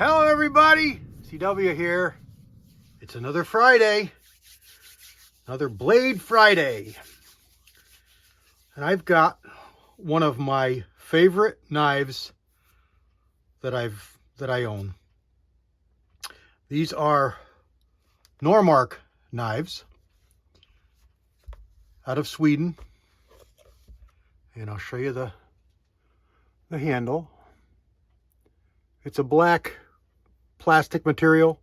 Hello everybody, CW here. It's another Friday, another Blade Friday. And I've got one of my favorite knives that I own. These are Normark knives out of Sweden. And I'll show you the handle. It's a black plastic material.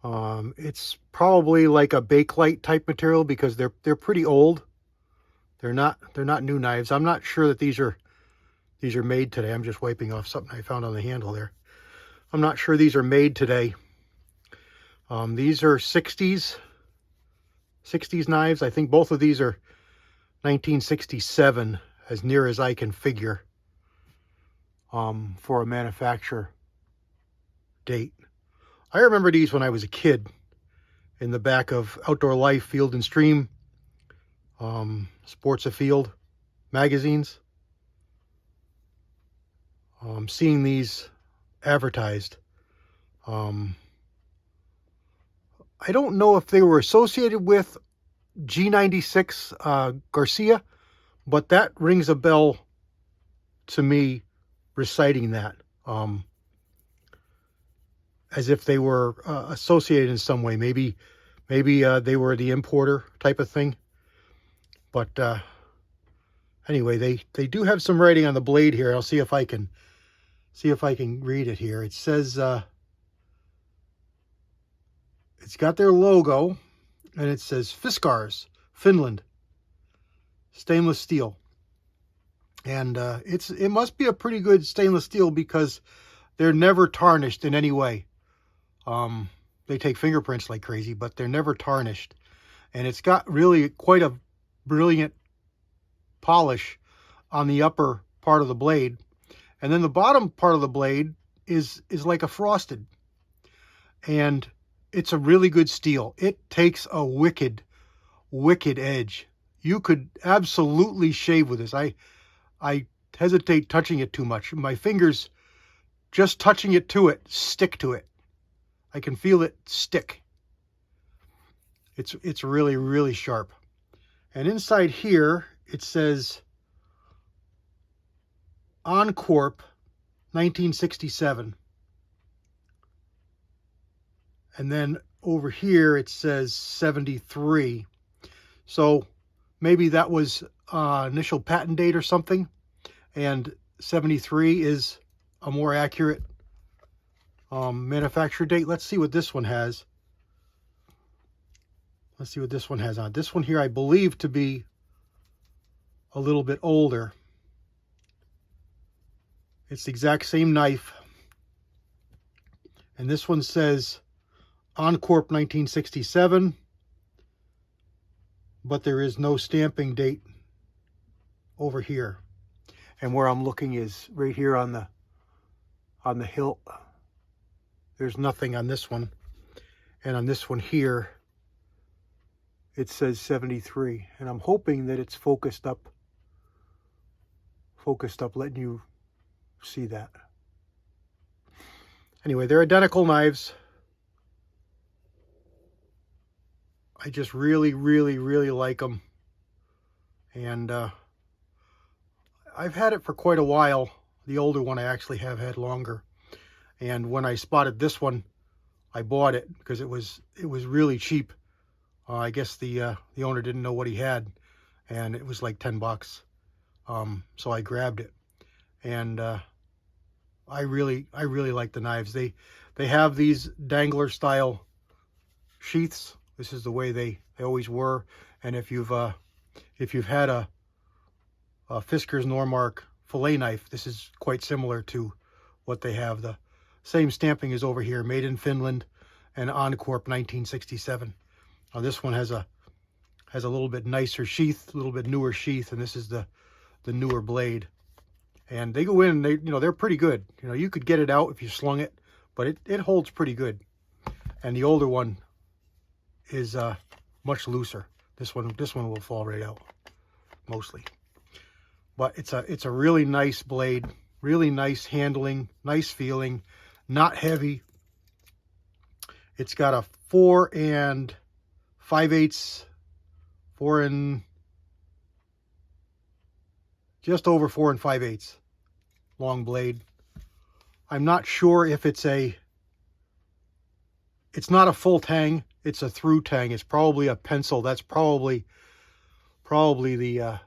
It's probably like a Bakelite type material because they're pretty old. They're not new knives. I'm not sure that these are made today. I'm just wiping off something I found on the handle there. I'm not sure these are made today. These are 60s knives. I think both of these are 1967, as near as I can figure, for a manufacturer date. I remember these when I was a kid in the back of Outdoor Life, Field and Stream, Sports Afield magazines. Seeing these advertised. I don't know if they were associated with G96 Garcia, but that rings a bell to me reciting that. As if they were associated in some way. Maybe they were the importer type of thing. But anyway, they do have some writing on the blade here. I'll see if I can read it here. It says it's got their logo, and it says Fiskars, Finland, stainless steel. And it must be a pretty good stainless steel because they're never tarnished in any way. They take fingerprints like crazy, but they're never tarnished. And it's got really quite a brilliant polish on the upper part of the blade. And then the bottom part of the blade is like a frosted. And it's a really good steel. It takes a wicked edge. You could absolutely shave with this. I hesitate touching it too much. My fingers, just touching it to it, stick to it. I can feel it stick. It's really, really sharp. And inside here, it says Oncorp 1967. And then over here, it says 73. So maybe that was initial patent date or something. And 73 is a more accurate manufacturer date. Let's see what this one has. Let's see what this one has on. This one here I believe to be a little bit older. It's the exact same knife. And this one says Oncorp 1967. But there is no stamping date over here. And where I'm looking is right here on the hilt. There's nothing on this one. And on this one here, it says 73. And I'm hoping that it's focused up, letting you see that. Anyway, they're identical knives. I just really, really, really like them. And I've had it for quite a while. The older one I actually have had longer. And when I spotted this one, I bought it because it was really cheap. I guess the owner didn't know what he had, and it was like $10. So I grabbed it, and I really like the knives. They have these dangler style sheaths. This is the way they always were. And if you've had a Fiskars Normark fillet knife, this is quite similar to what they have. The same stamping is over here, made in Finland and Oncorp 1967. This one has a little bit nicer sheath, a little bit newer sheath, and this is the newer blade. And they go in, they're pretty good. You could get it out if you slung it, but it holds pretty good. And the older one is much looser. This one will fall right out mostly. But it's a really nice blade, really nice handling, nice feeling, not heavy. It's got a 4 5/8, just over 4 5/8 long blade. I'm not sure if it's not a full tang. It's a through tang. It's probably a pencil. That's probably the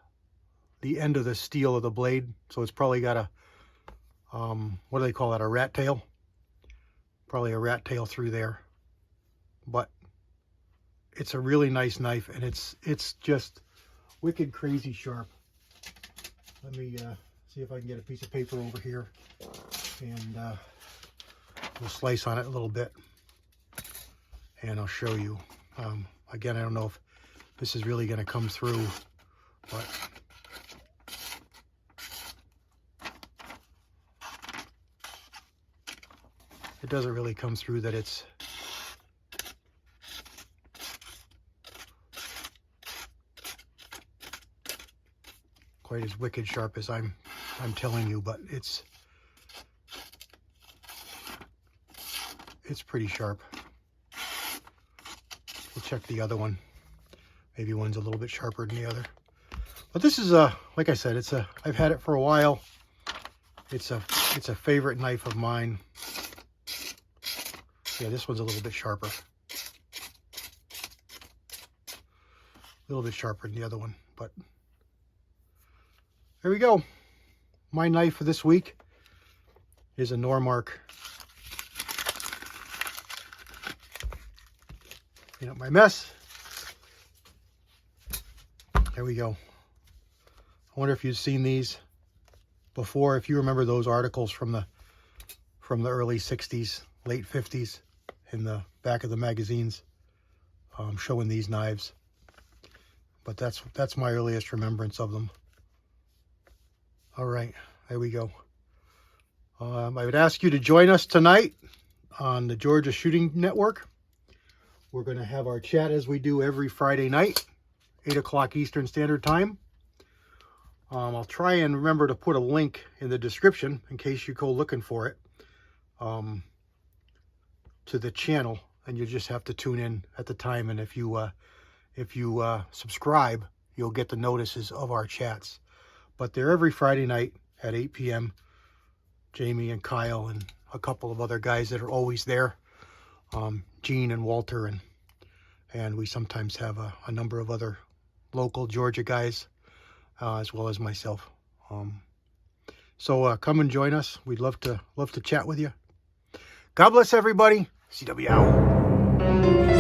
end of the steel of the blade. So it's probably got a, what do they call that? A rat tail. Probably a rat tail through there. But it's a really nice knife, and it's just wicked crazy sharp. Let me see if I can get a piece of paper over here, and we'll slice on it a little bit, and I'll show you. Again, I don't know if this is really going to come through, but it doesn't really come through that it's quite as wicked sharp as I'm telling you, but it's pretty sharp. We'll check the other one. Maybe one's a little bit sharper than the other. But this is like I said, I've had it for a while. It's a favorite knife of mine. Yeah, this one's a little bit sharper. A little bit sharper than the other one, but there we go. My knife for this week is a Normark. Clean up my mess. There we go. I wonder if you've seen these before, if you remember those articles from the early 60s, late 50s, in the back of the magazines, showing these knives. But that's my earliest remembrance of them. All right, there we go. I would ask you to join us tonight on the Georgia Shooting Network. We're going to have our chat as we do every Friday night, 8 o'clock Eastern Standard Time. I'll try and remember to put a link in the description in case you go looking for it, to the channel, and you just have to tune in at the time. And if you subscribe, you'll get the notices of our chats. But they're every Friday night at 8 p.m. Jamie and Kyle and a couple of other guys that are always there. Gene and Walter, and we sometimes have a number of other local Georgia guys, as well as myself. So come and join us. We'd love to chat with you. God bless everybody. CW out.